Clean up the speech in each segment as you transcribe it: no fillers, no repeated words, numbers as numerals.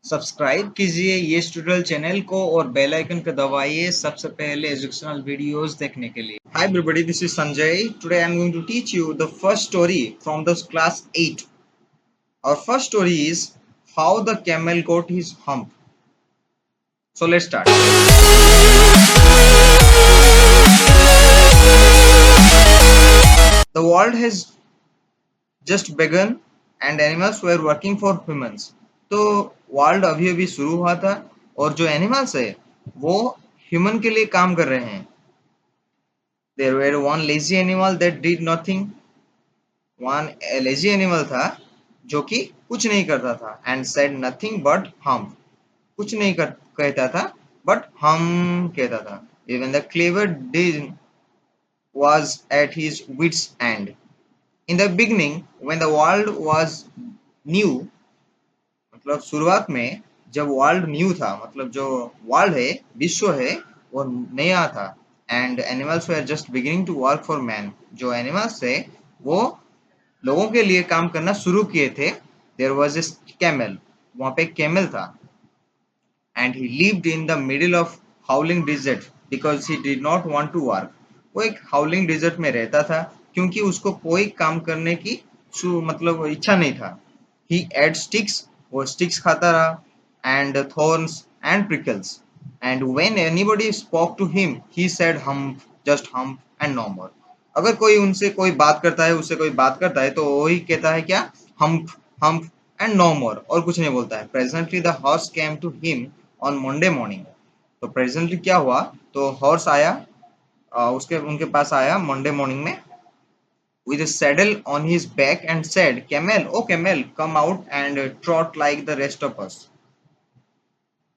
Subscribe कीजिए ये tutorial channel को और बेल आइकन को दबाइए सबसे पहले एजुकेशनल वीडियोस देखने के लिए। Hi everybody, this is Sanjay. Today I am going to teach you the first story from the class 8. Our first story is how the camel got his hump. So let's start. The world has just begun and animals were working for humans. तो world अभी अभी शुरू हुआ था और जो animals है वो ह्यूमन के लिए काम कर रहे हैं. There were one lazy animal that did nothing. One lazy animal था जो कि कुछ नहीं करता था and said nothing but hum. कुछ नहीं कहता था but hum कहता था. Even the clever Dean was at his wits' end. In the beginning, when the world was new, मतलब शुरुआत में जब वर्ल्ड न्यू था, मतलब जो वर्ल्ड है, विश्व है, वो नया था. And animals were just beginning to work for man. जो एनिमल्स थे वो लोगों के लिए काम करना शुरू किए थे. There was a camel. वहां पे कैमल था. And he lived in the middle of howling desert because he did not want to work. वो एक हाउलिंग डिजर्ट में रहता था क्योंकि उसको कोई काम करने की मतलब इच्छा नहीं था. He ate sticks, वो sticks खाता रहा, and thorns and prickles. And when anybody spoke to him, he said hump, just hump and no more. अगर कोई उनसे कोई बात करता है, उससे कोई बात करता है, तो वही कहता है क्या? Hump, hump and no more. और कुछ नहीं बोलता है. Presently the horse came to him on Monday morning. तो presently क्या हुआ? तो horse आया, उसके उनके पास आया मंडे मॉर्निंग में with a saddle on his back and said, Camel, oh camel, come out and trot like the rest of us.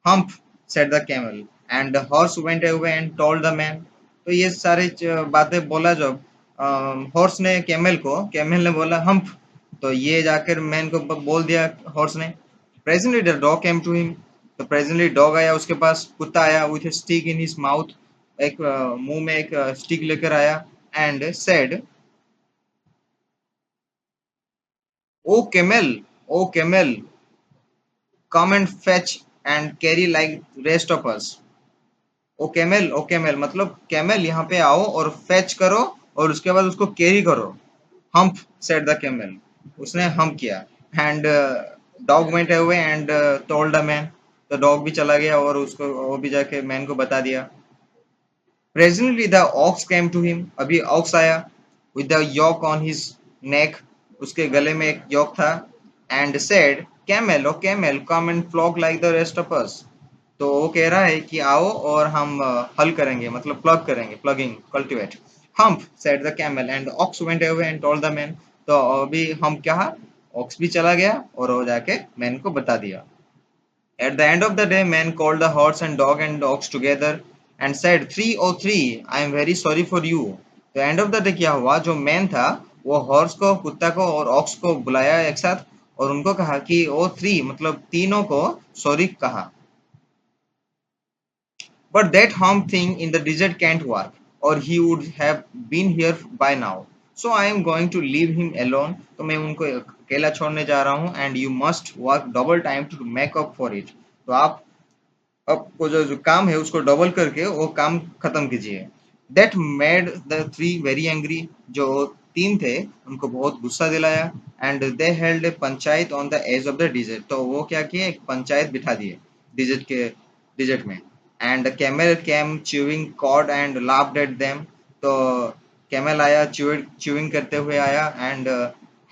Hump, said the camel, and the horse went away and told the man. तो ये सारे बातें बोला जब horse ने camel ने बोला hump. तो ये जाकर मैन को बोल दिया हॉर्स ने. Presently the dog came to him. तो प्रेजेंटली डॉग आया उसके पास. कुत्ता आया with a stick in his mouth. एक मुंह में एक स्टिक लेकर आया and said, O camel, come and fetch and carry like rest of us. O camel मतलब कैमल यहाँ पे आओ और फेच करो और उसके बाद उसको कैरी करो. Hump said the camel. उसने हम्प किया. And dog went away and told the man. तो डॉग भी चला गया और उसको वो भी जाके मैन को बता दिया. Presently the ox came to him. अभी ऑक्स आया with the yoke on his neck. उसके गले में एक योक था. And said, camel O camel, come and plough like the rest of us. तो वो कह रहा है कि आओ और हम हल करेंगे, मतलब प्लग करेंगे, ploughing, cultivate. Hump said the camel and ox went away and told the man. तो अभी हम कहा, ऑक्स भी चला गया और वो जाके मैन को बता दिया. At the end of the day, man called the horse and dog and ox together and said, 303, I am very sorry for you. तो एंड ऑफ द डे क्या हुआ? जो मैन था वो हॉर्स को, कुत्ता को और ऑक्स को बुलाया एक साथ और उनको कहा कि ओ थ्री मतलब तीनों को सॉरी कहा. But that harm thing in the desert can't work, or he would have been here by now. So I am going to leave him alone. तो मैं उनको अकेला छोड़ने जा रहा हूँ. And you must work double time to make up for it. तो आप आपको जो काम है उसको डबल करके वो काम खत्म कीजिए. That made the three very angry. जो तीन थे उनको बहुत गुस्सा दिलाया. And they held a panchayat on the edge of the desert. तो वो क्या किए? एक पंचायत बिठा दिए डिजर्ट में. And the camel came chewing cud and laughed at them. तो कैमल आया chewing करते हुए आया and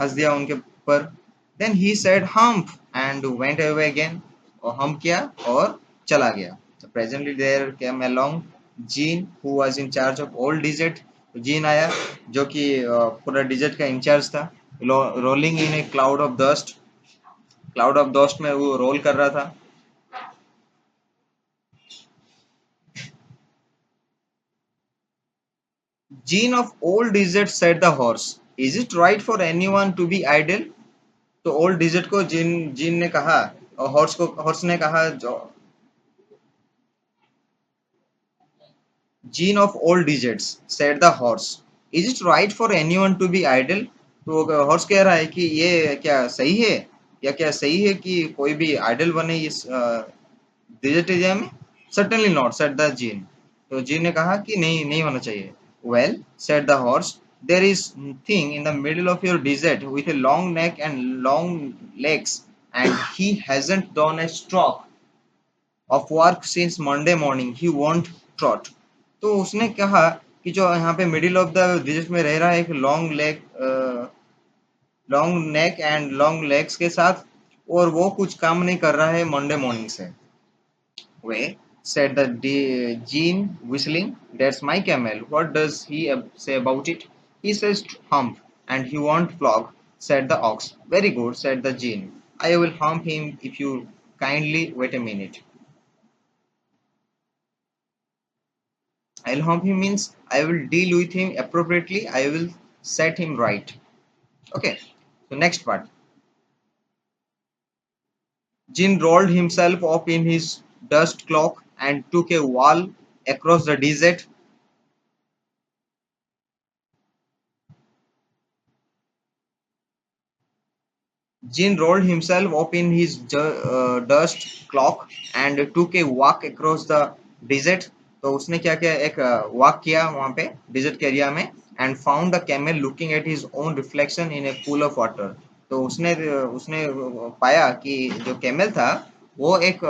हंस दिया उनके ऊपर. Then he said hump and went away again. और hump किया और चला गया. So presently there came along Gene who was in charge of all desert. तो जीन आया जो कि पूरा डिजर्ट का इंचार्ज था. Rolling in A cloud of dust में वो रोल कर रहा था. Gene of old desert, said the horse. Is it right for anyone to be idle? तो ओल्ड डिजिट को जीन ने कहा और हॉर्स ने कहा. जो gene of old digits, said the horse. Is it right for anyone to be idle? तो horse कह रहा है कि ये क्या सही है या क्या सही है कि कोई भी आइडल बने इस डिजर्ट एरिया में? Certainly not, said the Djinn. तो जीन ने कहा कि नहीं, नहीं होना चाहिए। Well, said the horse, there is thing in the middle of your desert with a long neck and long legs and he hasn't done a stroke of work since Monday morning, he won't trot. तो उसने कहा कि जो यहाँ पे middle of the dessert में रह रहा है, एक long neck and long legs के साथ, और वो कुछ काम नहीं कर रहा है मंडे मॉर्निंग से। वे, said the Jean, whistling. That's my camel. What does he say about it? He says hump, and he won't flog, said the ox. Very good, said the Jean. I will hump him if you kindly wait a minute. I'll hump him means I will deal with him appropriately. I will set him right. Okay, so next part. Jean rolled himself up in his dust cloak and took a wall across the desert. Jean rolled himself up in his dust cloak and took a walk across the desert. तो उसने क्या किया, एक walk किया वहां पे dessert के area में, and found the camel looking at his own reflection in A pool of water. तो उसने उसने पाया कि जो कैमल था वो एक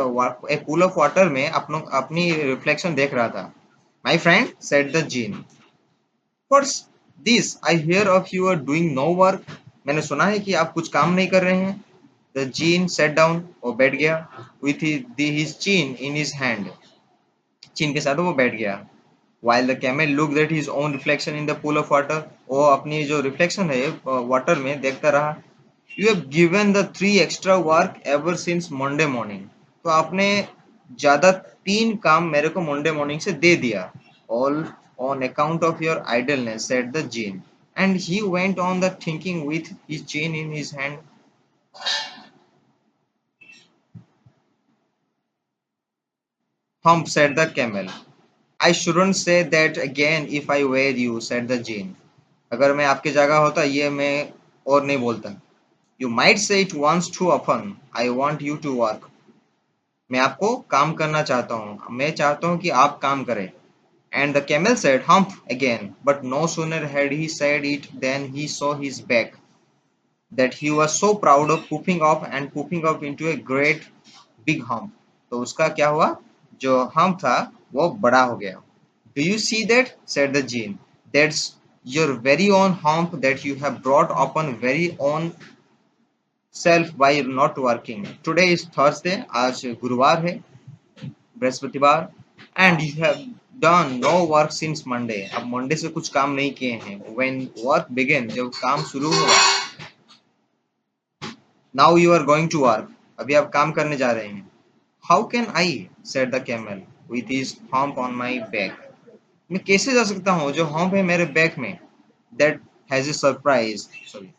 पूल ऑफ वाटर में अपनी रिफ्लेक्शन देख रहा था। My friend, said the Djinn, what's this I hear of you are doing no work. मैंने सुना है कि आप कुछ काम नहीं कर रहे हैं। द जीन सेट डाउन, वो बैठ गया, विथ हिज चीन इन हिज हैंड, चीन के साथ वो बैठ गया। while the camel looked at his own reflection in the pool of water, वो अपनी जो रिफ्लेक्शन है वाटर में देखता रहा। you have given the 3 extra work ever since Monday morning, तो आपने ज्यादा 3 काम मेरे को मंडे मॉर्निंग से दे दिया। all on account of your idleness, said the gene, and he went on the thinking with his chain in his hand. Hump, said the camel. I shouldn't say that again if I were you, said the gene. अगर मैं आपकी जगह होता ये मैं और नहीं बोलता। You might say it once too often. I want you to work. मैं आपको काम करना चाहता हूँ, मैं चाहता हूँ कि आप काम करें। And the camel said hump again, but no sooner had he said it than he saw his back, that he was so proud of pooping up into a great big hump. तो उसका क्या हुआ, जो hump था वो बड़ा हो गया। Do you see that? Said the gene. That's your very own hump that you have brought upon very own self by not working. Today is Thursday. आज गुरुवार है, बृहस्पतिवार, and you have done no work since Monday. अब Monday से कुछ काम नहीं किए हैं। When work began, जब काम शुरू हुआ। Now you are going to work. अभी आप काम करने जा रहे हैं। How can I? Said the camel with his hump on my back. मैं कैसे जा सकता हूँ जो हम्प है मेरे बैक में? That has a surprise. Sorry.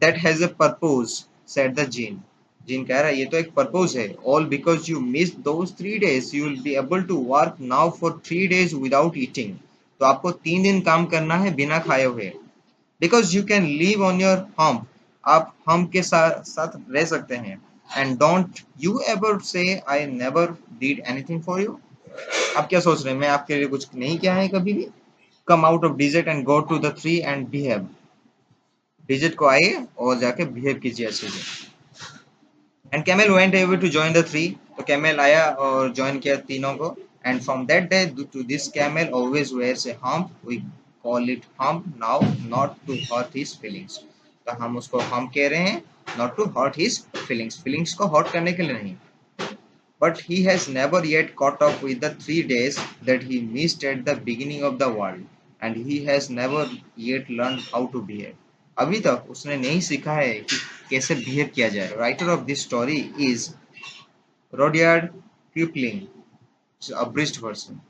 That has a purpose, said the gene. Gene कह रहा है ये तो एक पर्पस है। All because you missed those 3 days, you will be able to work now for 3 days without eating. तो आपको 3 दिन काम करना है बिना खाए हुए। Because you can live on your hump. आप hump के साथ रह सकते हैं। And don't you ever say I never did anything for you. आप क्या सोच रहे हैं, मैं आपके लिए कुछ नहीं किया है कभी भी? Come out of desert and go to the tree and behave. Digit को आइए और जाके बिहेव कीजिए अच्छे से। And camel went away to join the three, तो कैमल आया और ज्वाइन किया तीनों को। And from that day to this camel always wears a hump, we call it hump now, not to hurt his feelings. तो हम उसको hump कह रहे हैं, not to hurt his feelings, feelings को हर्ट करने के लिए नहीं। But he has never yet caught up with the 3 days that he missed at the beginning of the world, and he has never yet learned how to behave. अभी तक उसने नहीं सीखा है कि कैसे बिहेव किया जाए। Writer of this story is Rudyard Kipling, a abridged version.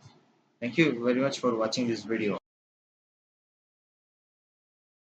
Thank you very much for watching this video.